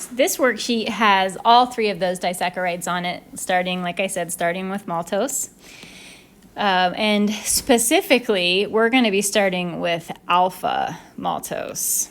This worksheet has all three of those disaccharides on it, starting, like I said, starting with maltose. And specifically, we're going to be starting with alpha maltose.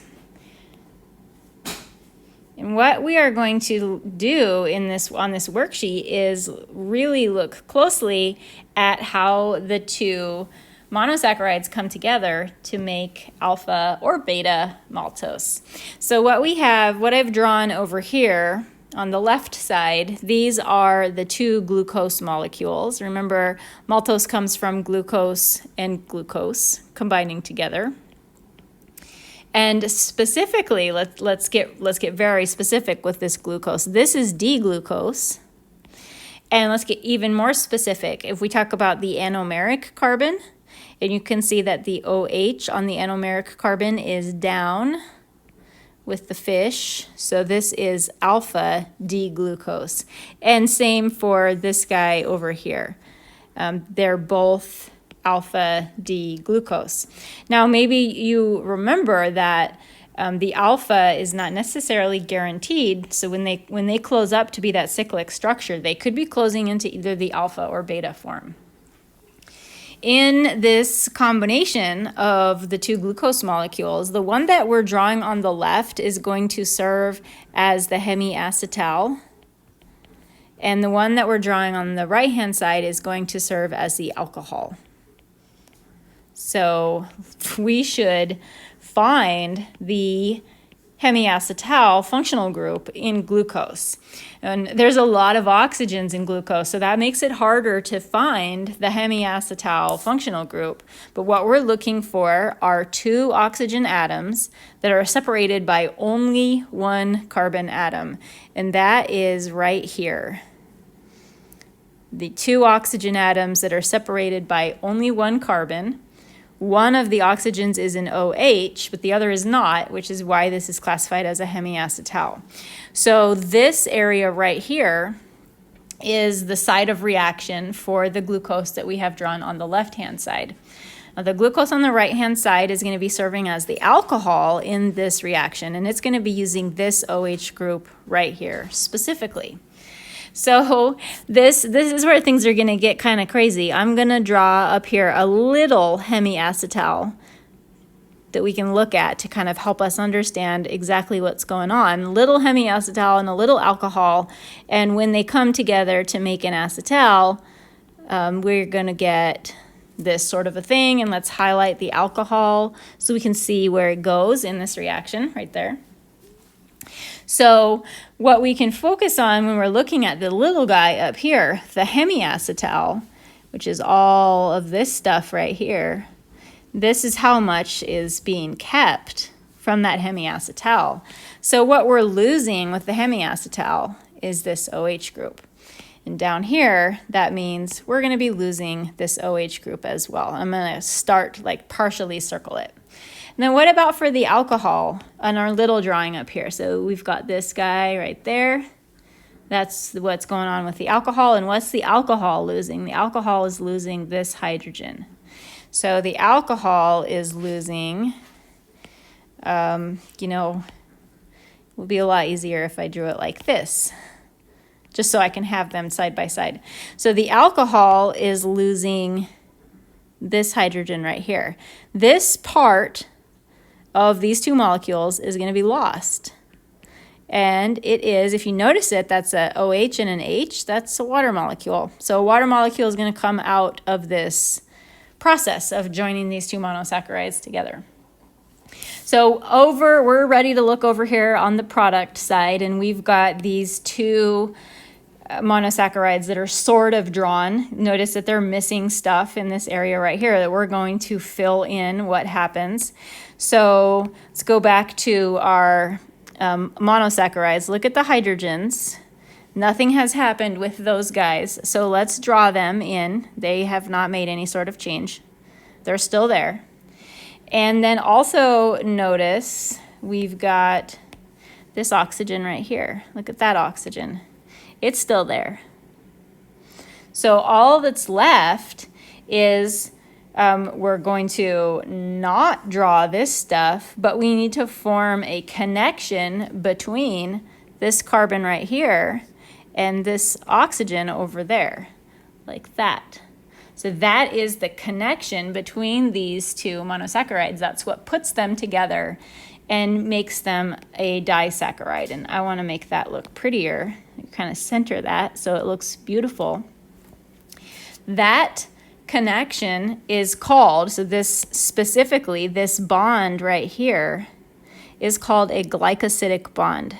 And what we are going to do on this worksheet is really look closely at how the two monosaccharides come together to make alpha or beta maltose. So what I've drawn over here on the left side, these are the two glucose molecules. Remember, maltose comes from glucose and glucose combining together. And specifically, let's get very specific with this glucose. This is D-glucose. And let's get even more specific. If we talk about the anomeric carbon, and you can see that the OH on the anomeric carbon is down with the fish. So this is alpha D-glucose. And same for this guy over here. They're both alpha D-glucose. Now maybe you remember that the alpha is not necessarily guaranteed. So when they close up to be that cyclic structure, they could be closing into either the alpha or beta form. In this combination of the two glucose molecules, the one that we're drawing on the left is going to serve as the hemiacetal, and the one that we're drawing on the right-hand side is going to serve as the alcohol. So we should find the hemiacetal functional group in glucose. And there's a lot of oxygens in glucose, so that makes it harder to find the hemiacetal functional group. But what we're looking for are two oxygen atoms that are separated by only one carbon atom, and that is right here. The two oxygen atoms that are separated by only one carbon. One of the oxygens is an OH, but the other is not, which is why this is classified as a hemiacetal. So this area right here is the site of reaction for the glucose that we have drawn on the left-hand side. Now, the glucose on the right-hand side is going to be serving as the alcohol in this reaction, and it's going to be using this OH group right here specifically. So this is where things are going to get kind of crazy. I'm going to draw up here a little hemiacetal that we can look at to kind of help us understand exactly what's going on. Little hemiacetal and a little alcohol, and when they come together to make an acetal, we're going to get this sort of a thing. And let's highlight the alcohol so we can see where it goes in this reaction right there. So what we can focus on when we're looking at the little guy up here, the hemiacetal, which is all of this stuff right here, this is how much is being kept from that hemiacetal. So what we're losing with the hemiacetal is this OH group. And down here, that means we're going to be losing this OH group as well. I'm going to start partially circle it. And then what about for the alcohol on our little drawing up here? So we've got this guy right there. That's what's going on with the alcohol. And what's the alcohol losing? The alcohol is losing this hydrogen. So the alcohol is losing, it would be a lot easier if I drew it like this, just so I can have them side by side. So the alcohol is losing this hydrogen right here. This part of these two molecules is going to be lost. And it is, if you notice it, that's a OH and an H, that's a water molecule. So a water molecule is going to come out of this process of joining these two monosaccharides together. So we're ready to look over here on the product side, and we've got these two monosaccharides that are sort of drawn. Notice that they're missing stuff in this area right here that we're going to fill in what happens. So let's go back to our monosaccharides. Look at the hydrogens. Nothing has happened with those guys. So let's draw them in. They have not made any sort of change. They're still there. And then also notice we've got this oxygen right here. Look at that oxygen. It's still there. So all that's left is we're going to not draw this stuff, but we need to form a connection between this carbon right here and this oxygen over there, like that. So that is the connection between these two monosaccharides. That's what puts them together and makes them a disaccharide. And I want to make that look prettier, kind of center that so it looks beautiful. That connection is called, so this specifically, this bond right here is called a glycosidic bond.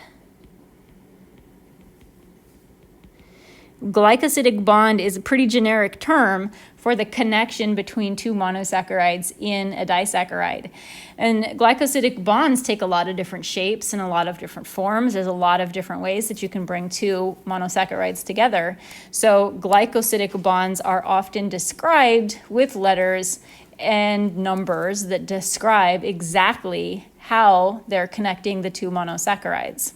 Glycosidic bond is a pretty generic term for the connection between two monosaccharides in a disaccharide. And glycosidic bonds take a lot of different shapes and a lot of different forms. There's a lot of different ways that you can bring two monosaccharides together. So glycosidic bonds are often described with letters and numbers that describe exactly how they're connecting the two monosaccharides.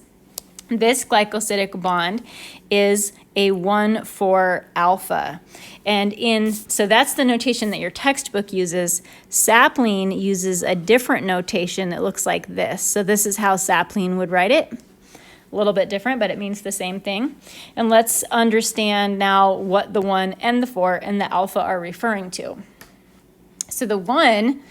This glycosidic bond is a 1,4-alpha. And so that's the notation that your textbook uses. Sapling uses a different notation that looks like this. So this is how Sapling would write it. A little bit different, but it means the same thing. And let's understand now what the 1 and the 4 and the alpha are referring to. So the 1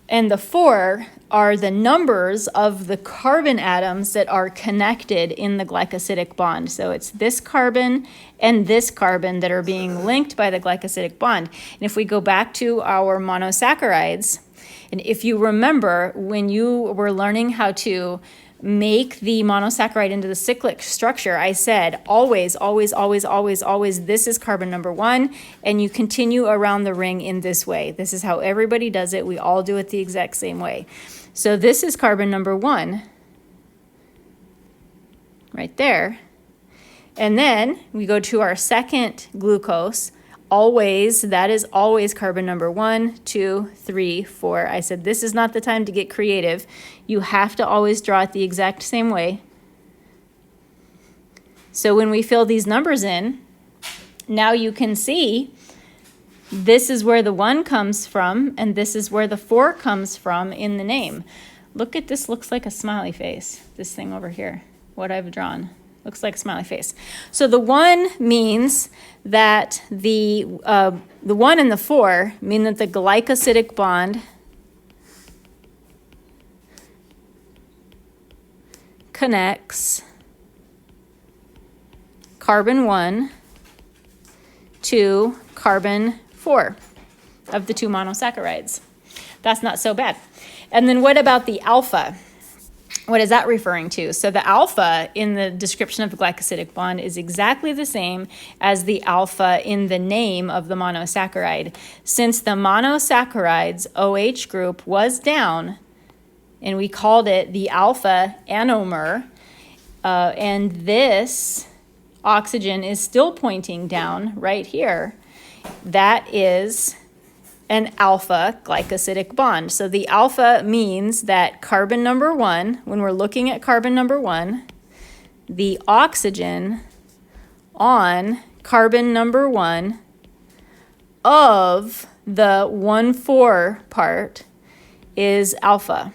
and the 4 are the numbers of the carbon atoms that are connected in the glycosidic bond. So it's this carbon and this carbon that are being linked by the glycosidic bond. And if we go back to our monosaccharides, and if you remember when you were learning how to make the monosaccharide into the cyclic structure, I said always, always, always, always, always, this is carbon number 1, and you continue around the ring in this way. This is how everybody does it. We all do it the exact same way. So this is carbon number 1, right there. And then we go to our second glucose. Always, that is always carbon number 1, 2, 3, 4. I said this is not the time to get creative. You have to always draw it the exact same way. So when we fill these numbers in, now you can see this is where the 1 comes from, and this is where the 4 comes from in the name. Look at this, looks like a smiley face, this thing over here, what I've drawn. Looks like a smiley face. So the 1 means that the 1 and the 4 mean that the glycosidic bond connects carbon 1 to carbon 4 of the two monosaccharides. That's not so bad. And then what about the alpha? What is that referring to? So the alpha in the description of the glycosidic bond is exactly the same as the alpha in the name of the monosaccharide. Since the monosaccharide's OH group was down, and we called it the alpha anomer, and this oxygen is still pointing down right here, that is an alpha glycosidic bond. So the alpha means that carbon number 1, when we're looking at carbon number 1, the oxygen on carbon number 1 of the 1,4 part is alpha.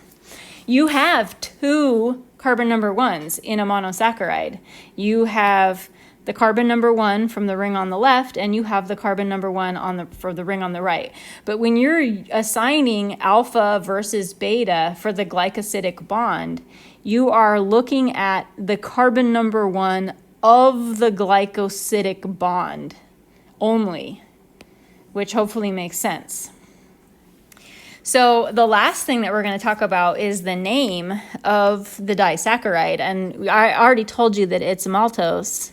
You have 2 carbon number 1s in a monosaccharide. You have the carbon number 1 from the ring on the left, and you have the carbon number 1 for the ring on the right. But when you're assigning alpha versus beta for the glycosidic bond, you are looking at the carbon number 1 of the glycosidic bond only, which hopefully makes sense. So the last thing that we're going to talk about is the name of the disaccharide. And I already told you that it's maltose.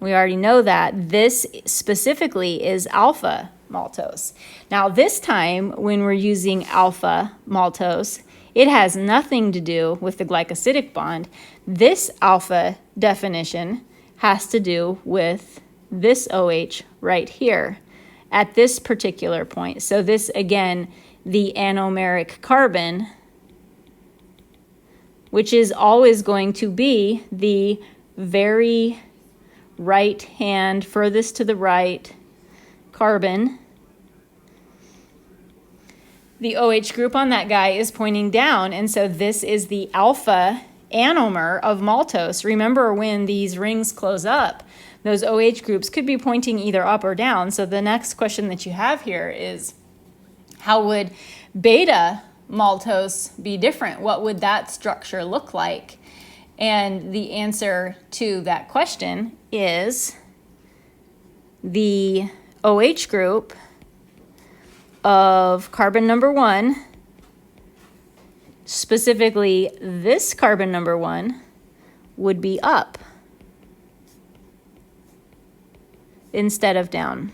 We already know that. This specifically is alpha maltose. Now this time when we're using alpha maltose, it has nothing to do with the glycosidic bond. This alpha definition has to do with this OH right here at this particular point. So this, again, the anomeric carbon, which is always going to be the very right hand, furthest to the right carbon. The OH group on that guy is pointing down, and so this is the alpha anomer of maltose, remember when these rings close up, those OH groups could be pointing either up or down. So the next question that you have here is, how would beta maltose be different? What would that structure look like? And the answer to that question is the OH group of carbon number 1, specifically this carbon number 1, would be up instead of down.